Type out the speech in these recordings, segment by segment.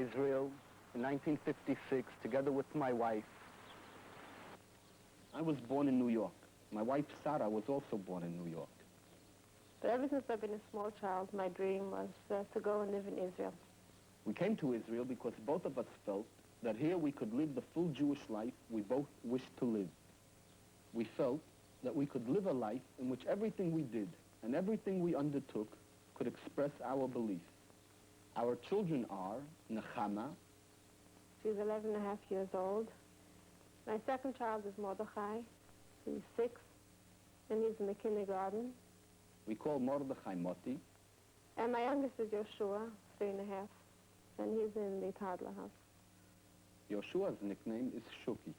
Israel in 1956 together with my wife. I was born in New York. My wife, Sarah, was also born in New York. But ever since I've been a small child, my dream was to go and live in Israel. We came to Israel because both of us felt that here we could live the full Jewish life we both wished to live. We felt that we could live a life in which everything we did and everything we undertook could express our belief. Our children are Nechama. She's 11 and a half years old. My second child is Mordechai. He's 6, and he's in the kindergarten. We call Mordechai Moti. And my youngest is Yoshua, 3 and a half, and he's in the toddler house. Yoshua's nickname is Shuki.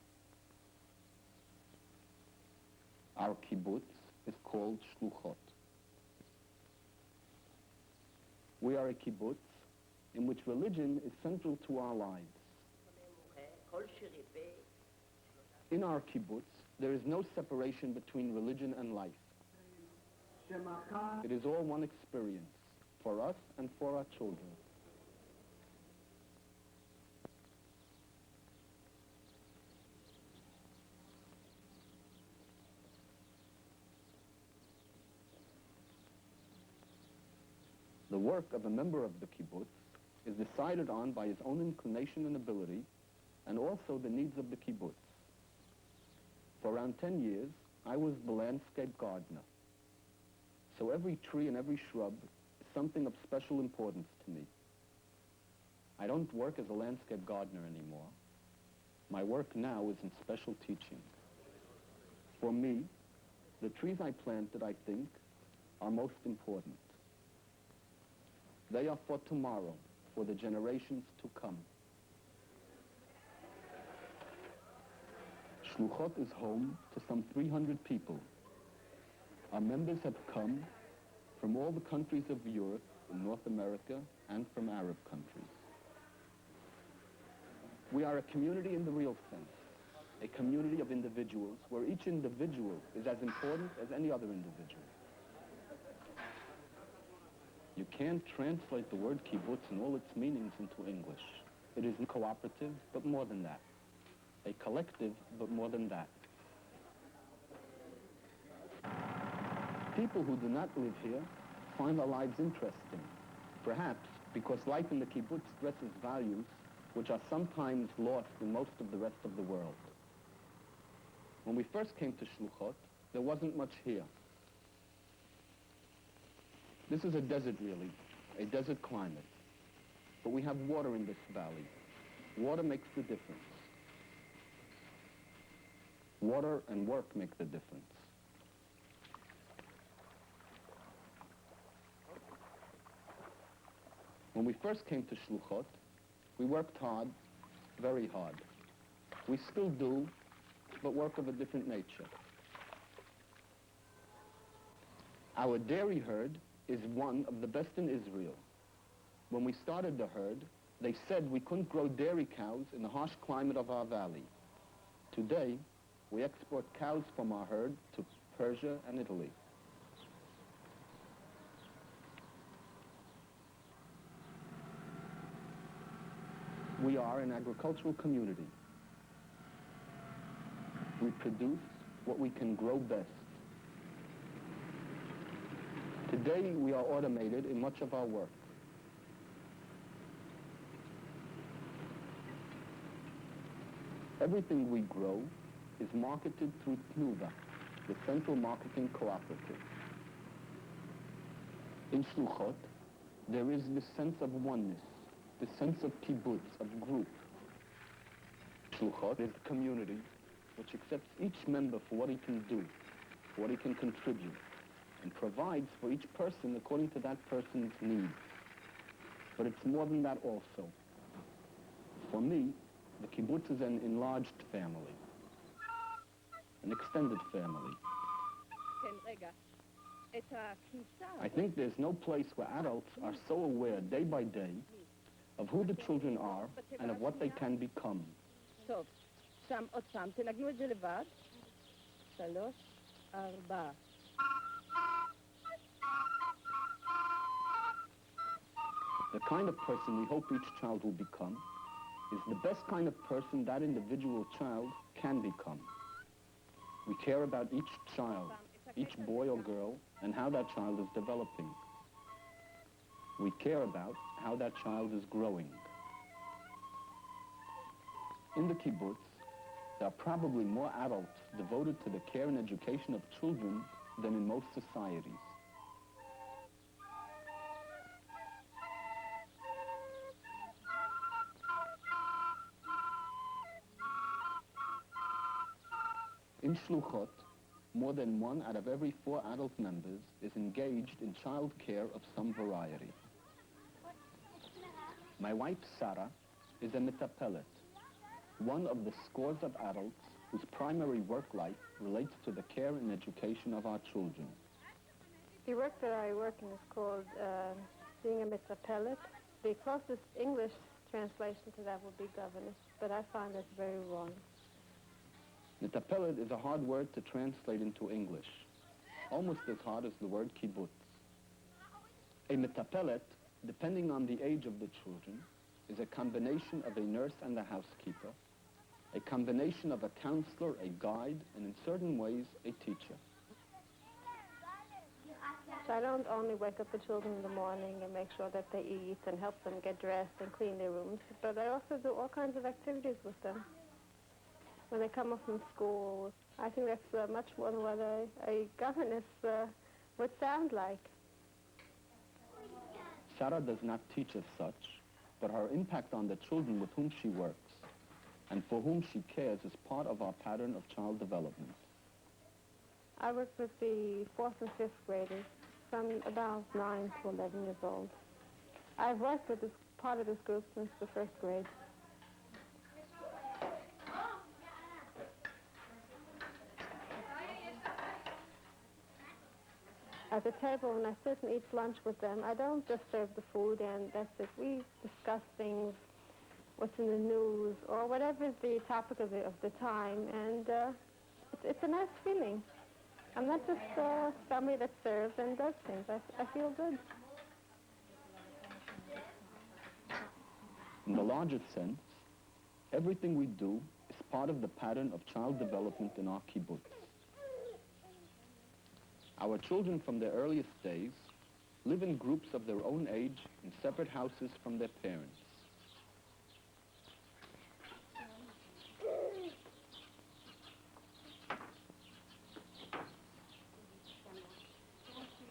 Our kibbutz is called Shluchot. We are a kibbutz in which religion is central to our lives. In our kibbutz, there is no separation between religion and life. It is all one experience, for us and for our children. The work of a member of the kibbutz is decided on by his own inclination and ability, and also the needs of the kibbutz. For around 10 years, I was the landscape gardener. So every tree and every shrub is something of special importance to me. I don't work as a landscape gardener anymore. My work now is in special teaching. For me, the trees I planted, I think, are most important. They are for tomorrow, for the generations to come. Shluchot is home to some 300 people. Our members have come from all the countries of Europe, North America, and from Arab countries. We are a community in the real sense, a community of individuals where each individual is as important as any other individual. You can't translate the word kibbutz and all its meanings into English. It is cooperative, but more than that. A collective, but more than that. People who do not live here find our lives interesting, perhaps because life in the kibbutz stresses values which are sometimes lost in most of the rest of the world. When we first came to Shluchot, there wasn't much here. This is a desert, really, a desert climate. But we have water in this valley. Water makes the difference. Water and work make the difference. When we first came to Shluchot, we worked hard, very hard. We still do, but work of a different nature. Our dairy herd is one of the best in Israel. When we started the herd, they said we couldn't grow dairy cows in the harsh climate of our valley. Today, we export cows from our herd to Persia and Italy. We are an agricultural community. We produce what we can grow best. Today, we are automated in much of our work. Everything we grow is marketed through Tnuva, the Central Marketing Cooperative. In Shluchot, there is this sense of oneness, this sense of kibbutz, of group. Shluchot is a community which accepts each member for what he can do, for what he can contribute, and provides for each person according to that person's needs. But it's more than that also. For me, the kibbutz is an enlarged family, an extended family. I think there's no place where adults are so aware day by day of who the children are and of what they can become. טוב, שם עוד פעם, תנגנו את זה לבד. 3, 4. The kind of person we hope each child will become is the best kind of person that individual child can become. We care about each child, each boy or girl, and how that child is developing. We care about how that child is growing. In the kibbutz, there are probably more adults devoted to the care and education of children than in most societies. In Shluchot, more than 1 out of every 4 adult members is engaged in child care of some variety. My wife, Sarah, is a metapelet, one of the scores of adults whose primary work life relates to the care and education of our children. The work that I work in is called being a metapelet. The closest English translation to that would be governess, but I find that's very wrong. Metapelet is a hard word to translate into English, almost as hard as the word kibbutz. A metapelet, depending on the age of the children, is a combination of a nurse and a housekeeper, a combination of a counselor, a guide, and in certain ways, a teacher. So I don't only wake up the children in the morning and make sure that they eat and help them get dressed and clean their rooms, but I also do all kinds of activities with them. When they come up from school, I think that's much more than what a governess would sound like. Sarah does not teach as such, but her impact on the children with whom she works and for whom she cares is part of our pattern of child development. I work with the 4th and 5th graders from about 9 to 11 years old. I've worked with this part of this group since the 1st grade. At the table, when I sit and eat lunch with them, I don't just serve the food and that's it. We discuss things, what's in the news, or whatever is the topic of the time, and it's a nice feeling. I'm not just somebody that serves and does things. I feel good. In the larger sense, everything we do is part of the pattern of child development in our kibbutz. Our children from their earliest days live in groups of their own age in separate houses from their parents.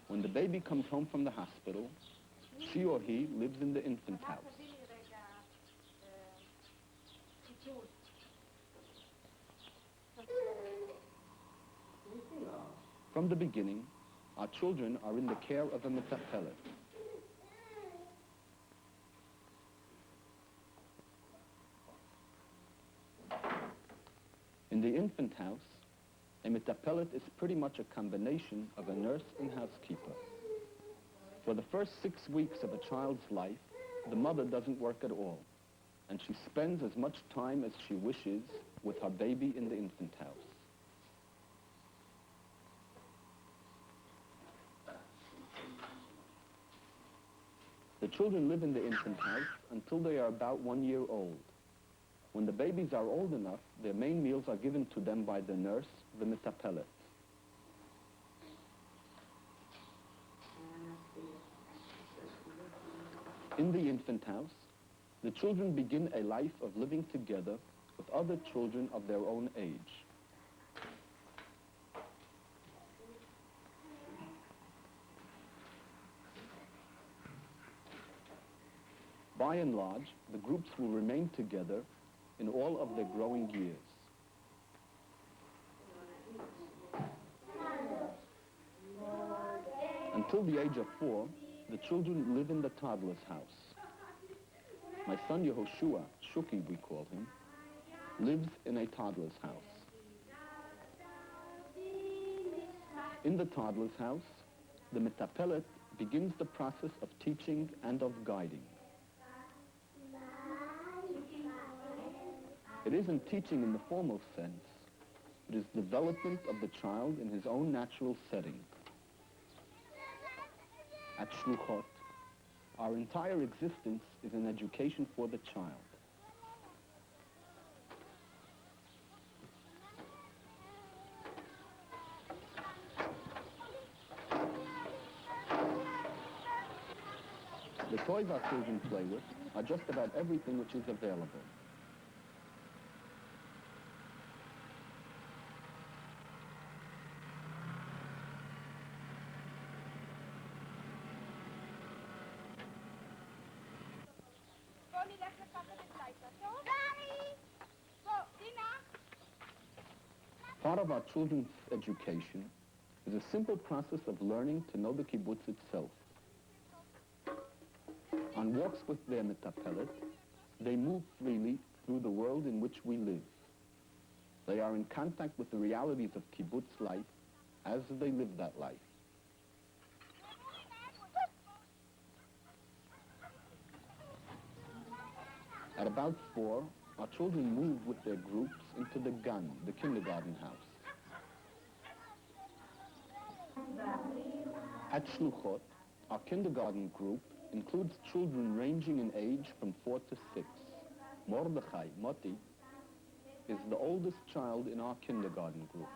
When the baby comes home from the hospital, she or he lives in the infant house. From the beginning, our children are in the care of a metapelet. In the infant house, a metapelet is pretty much a combination of a nurse and housekeeper. For the first 6 weeks of a child's life, the mother doesn't work at all, and she spends as much time as she wishes with her baby in the infant house. The children live in the infant house until they are about 1 year old. When the babies are old enough, their main meals are given to them by the nurse, the metapelet. In the infant house, the children begin a life of living together with other children of their own age. By and large, the groups will remain together in all of their growing years. Until the age of 4, the children live in the toddler's house. My son Yehoshua, Shuki we call him, lives in a toddler's house. In the toddler's house, the metapelet begins the process of teaching and of guiding. It isn't teaching in the formal sense. It is development of the child in his own natural setting. At Shluchot, Our entire existence is an education for the child. The toys our children play with are just about everything which is available. Part of our children's education is a simple process of learning to know the kibbutz itself. On walks with their metapelet, they move freely through the world in which we live. They are in contact with the realities of kibbutz life as they live that life. At about 4, our children move with their groups into the gan, the kindergarten house. At Shluchot, our kindergarten group includes children ranging in age from 4 to 6. Mordechai, Moti, is the oldest child in our kindergarten group.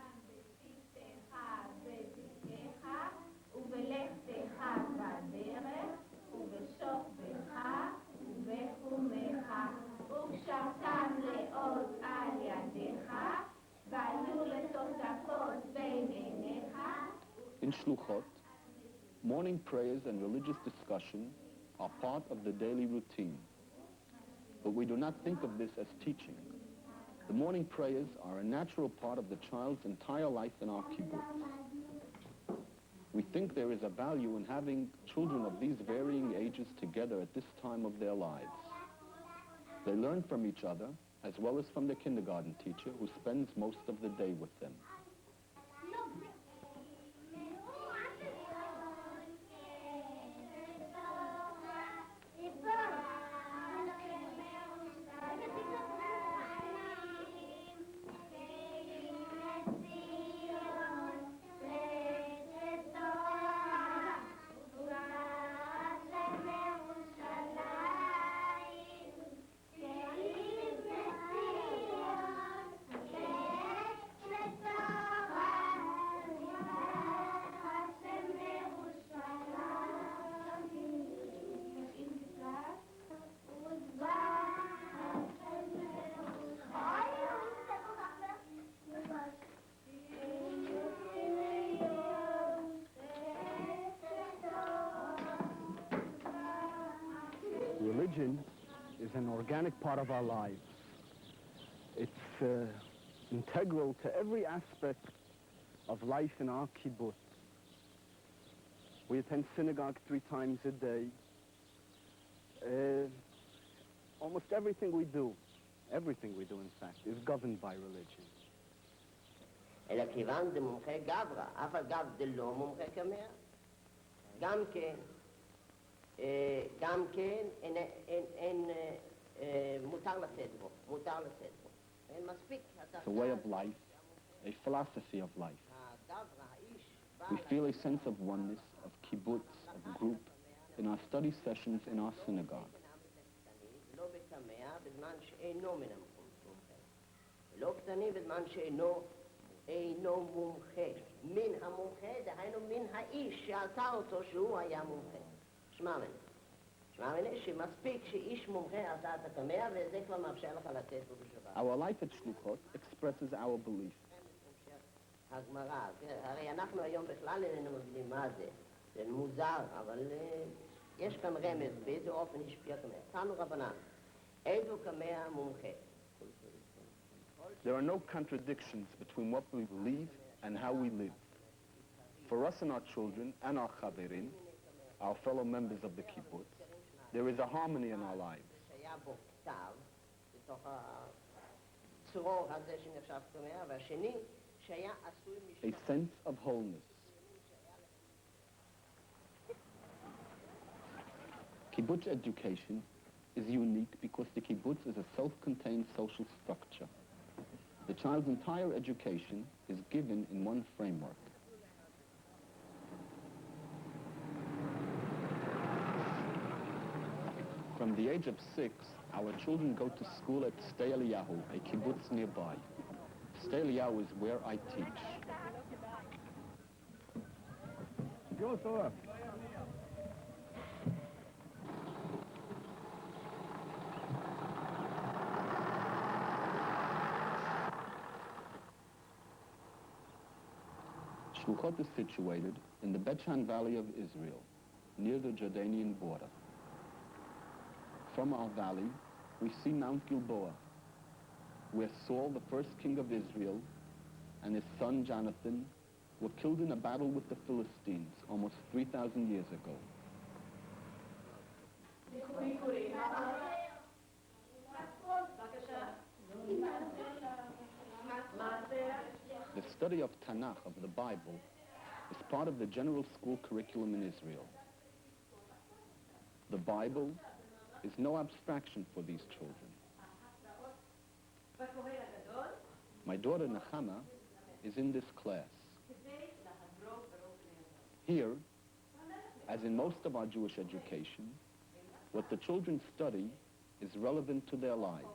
In Shluchot, morning prayers and religious discussion are part of the daily routine. But we do not think of this as teaching. The morning prayers are a natural part of the child's entire life in our kibbutz. We think there is a value in having children of these varying ages together at this time of their lives. They learn from each other, as well as from their kindergarten teacher, who spends most of the day with them. Religion is an organic part of our lives. It's integral to every aspect of life in our kibbutz. We attend synagogue 3 times a day. Almost everything we do in fact, is governed by religion. אלא כיוון זה מומחה גברא, אף אגב זה לא מומחה כמאה. גם כן, אין מותר לשאת בו, אין מספיק. It's a way of life, a philosophy of life. We feel a sense of oneness, of kibbutz, of group, in our study sessions in our synagogue. לא בכמאה בזמן שאינו מן המומחה. לא קטני בזמן שאינו מומחה. מן המומחה, דהיינו מן האיש שעשה אותו שהוא היה מומחה. שמע מנה שמספיק שאיש מומחה עשה את הקמאה, וזה כבר מאפשר לך לתת בו בשבת. Our life at Shluchot expresses our belief. הגמרא, הרי אנחנו היום בכלל איננו מבינים מה זה. זה מוזר, אבל יש כאן רמז באיזה אופן השפיע קמאה. תנו רבנן, איזו קמאה מומחה. There are no contradictions between what we believe and how we live. For us and our children and our chaverim, our fellow members of the kibbutz, there is a harmony in our lives. שהיה בו כתב, בתוך הצרור הזה שנחשב קמאה, והשני שהיה עשוי A sense of wholeness. Kibbutz education is unique because the kibbutz is a self-contained social structure. The child's entire education is given in one framework. From the age of 6, our children go to school at Sde Eliyahu, a kibbutz nearby. Sde Eliyahu is where I teach. Shluchot is situated in the Bet-Shan Valley of Israel, near the Jordanian border. From our valley, we see Mount Gilboa, where Saul, the first king of Israel, and his son Jonathan were killed in a battle with the Philistines almost 3,000 years ago. The study of Tanakh, of the Bible, is part of the general school curriculum in Israel. The Bible is no abstraction for these children. My daughter Nechama is in this class. Here, as in most of our Jewish education, what the children study is relevant to their lives.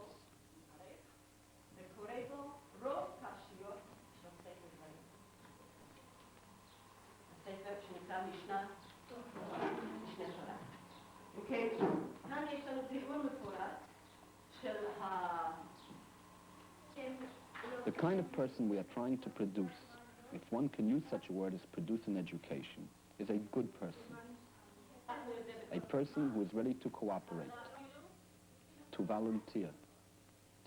The kind of person we are trying to produce, if one can use such a word as produce in education, is a good person. A person who is ready to cooperate, to volunteer,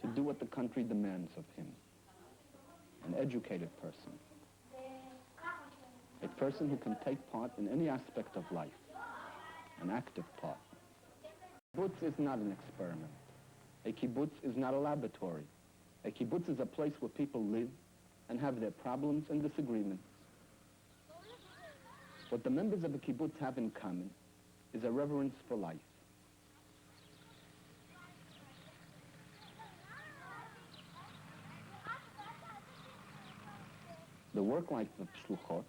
to do what the country demands of him. An educated person. A person who can take part in any aspect of life. An active part. A kibbutz is not an experiment. A kibbutz is not a laboratory. A kibbutz is a place where people live and have their problems and disagreements. What the members of a kibbutz have in common is a reverence for life. The work life of Shluchot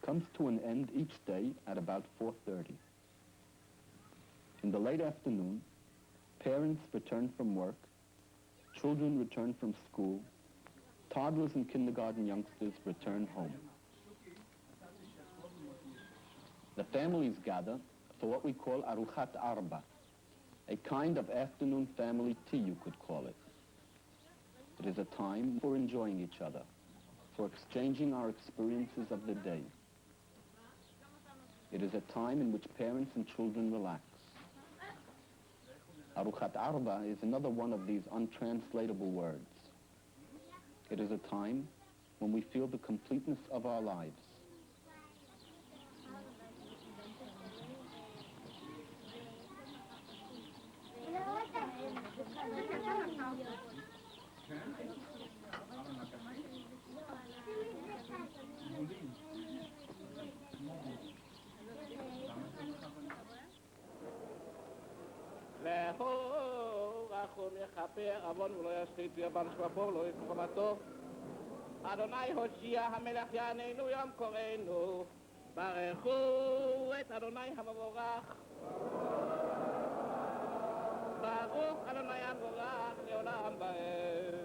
comes to an end each day at about 4:30. In the late afternoon, parents return from work, children return from school, toddlers and kindergarten youngsters return home. The families gather for what we call Aruchat Arba, a kind of afternoon family tea, you could call it. It is a time for enjoying each other, for exchanging our experiences of the day. It is a time in which parents and children relax. Aruchat Arba is another one of these untranslatable words. It is a time when we feel the completeness of our lives. לכו רחום יכפר עוון ולא ישחית יבן שפפור לא יתחומתו אדוני הושיע המלך יעננו יום קוראנו ברכו את אדוני המבורך ברוך אדוני המבורך לעולם ועד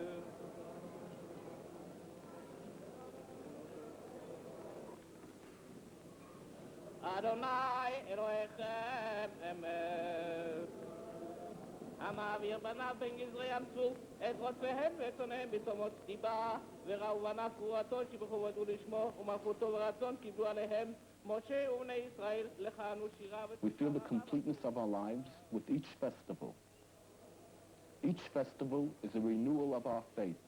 אדוני אלוהיכם אמת המעביר בניו בין גזרי ים סוף את רוציהם ואת שונאיהם בתומות דיבה וראו בניו קרואתו שבחו ודעו לשמו ומלכותו ורצון קיבלו עליהם משה ובני ישראל לכהנו שירה We feel the completeness of our lives with each festival. Each festival is a renewal of our faith,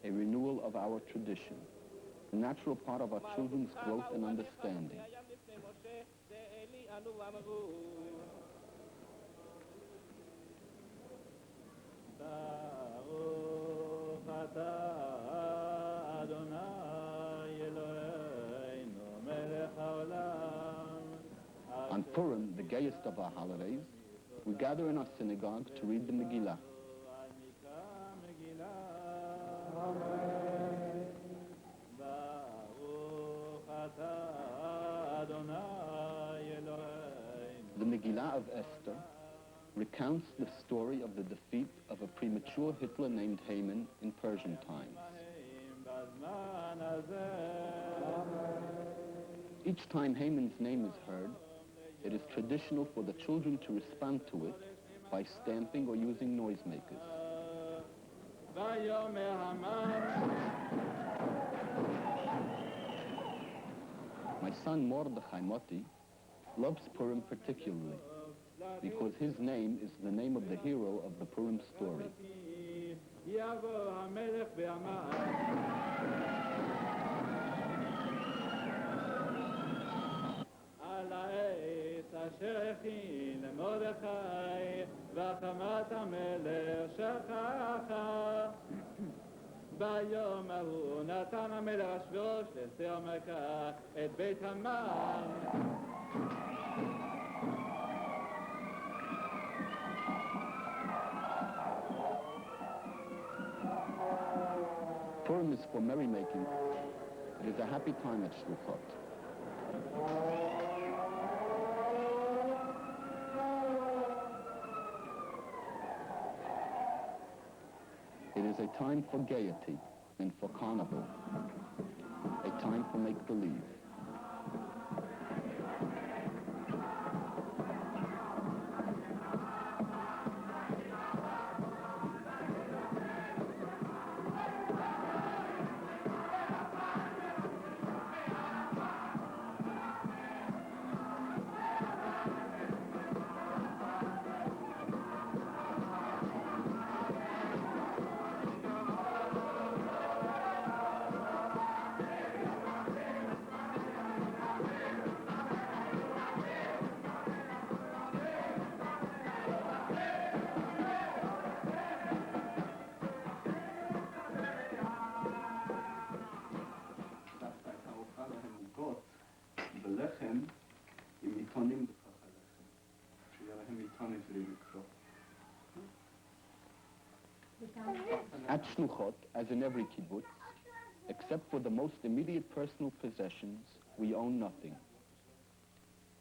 a renewal of our tradition, a natural part of our children's growth and understanding. On Purim, the gayest of our holidays, we gather in our synagogue to read the Megillah. The Megillah of Esther recounts the story of the defeat of a premature Hitler named Haman in Persian times. Each time Haman's name is heard, it is traditional for the children to respond to it by stamping or using noisemakers. My son Mordechai Moti loves Purim particularly because his name is the name of the hero of the Purim story. אשר הכין למרדכי והחמת המלך שכחה ביום ההוא נתן המלך אחשוורוש לאסתר המלכה את בית המן. Purim is for merrymaking. It is a happy time at Shluchot. It is a time for gaiety and for carnival, a time for make-believe. בלחם עם עיתונים בתוך הלחם, שיהיה להם עיתון עברי לקרוא. At Shluchot, as in every kibbutz, except for the most immediate personal possessions, we own nothing.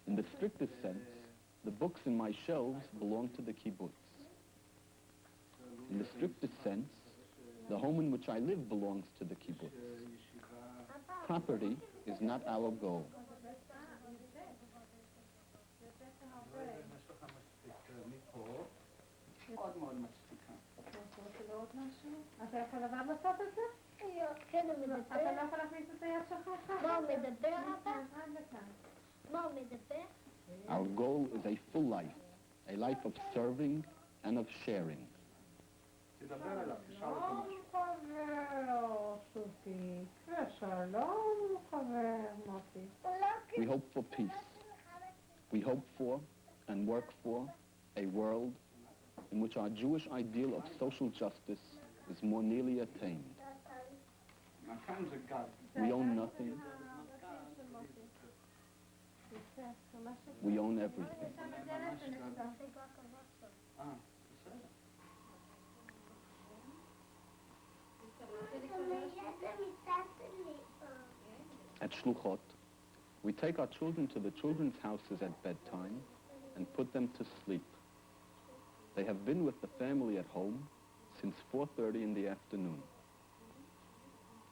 In the strictest sense, the books in my shelves belong to the kibbutz. In the strictest sense, the home in which I live belongs to the kibbutz. Property is not our goal. מאוד מאוד מצחיקה. אתה רוצה לראות משהו? אתה יכול לבד לעשות את זה? כן, הוא מדבר. אתה לא יכול להכניס את היד שלך? מה הוא מדבר אתה? לכאן. מה הוא מדבר? Our goal is a full life, a life of serving and of sharing. תדבר אליו, תשאל אותו שלום משהו. חבר, סופי. ושלום חבר, מוטי. We hope for peace. We hope for and work for a world in which our Jewish ideal of social justice is more nearly attained. נתן זה גד. We own nothing. We own everything. At Shluchot, we take our children to the children's houses at bedtime and put them to sleep. They have been with the family at home since 4:30 in the afternoon.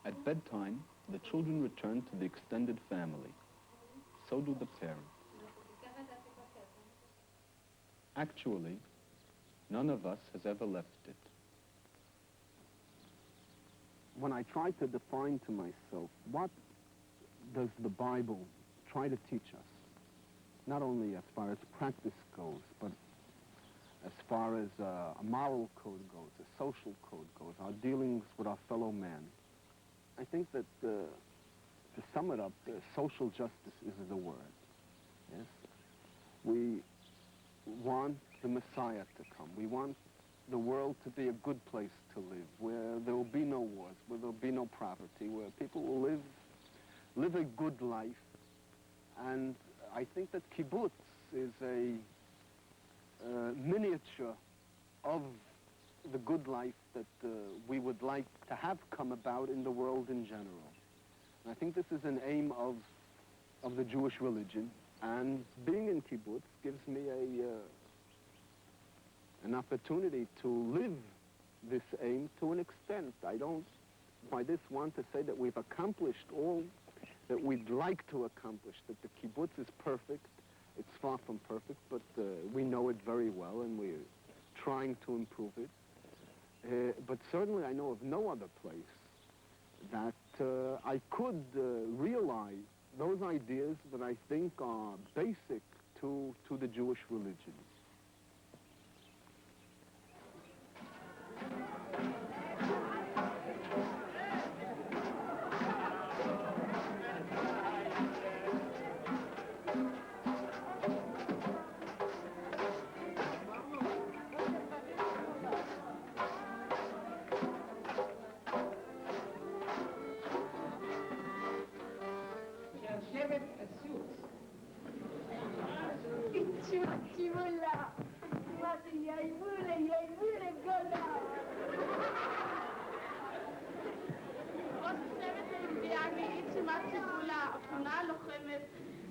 At bedtime, the children return to the extended family. So do the parents. Actually, none of us has ever left it. When I try to define to myself what does the Bible try to teach us, not only as far as practice goes, but as far as a moral code goes, a social code goes, our dealings with our fellow man, I think that, to sum it up, social justice is the word. Yes? We want the Messiah to come. We want the world to be a good place to live, where there will be no wars, where there will be no poverty, where people will live a good life. And I think that kibbutz is a miniature of the good life that we would like to have come about in the world in general. And I think this is an aim of the Jewish religion, and being in kibbutz gives me an opportunity to live this aim to an extent. I don't by this want to say that we've accomplished all that we'd like to accomplish, that the kibbutz is perfect. It's far from perfect, but we know it very well, and we're trying to improve it. But certainly I know of no other place that I could realize those ideas that I think are basic to the Jewish religion.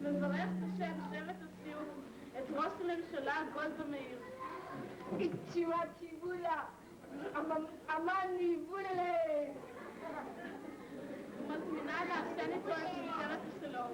מברך בשם שבט הסיוט את ראש הממשלה גודמן. איצימה ציבולה, אמני בולה. ומזמינה לעשן איתו את משטרת השלום.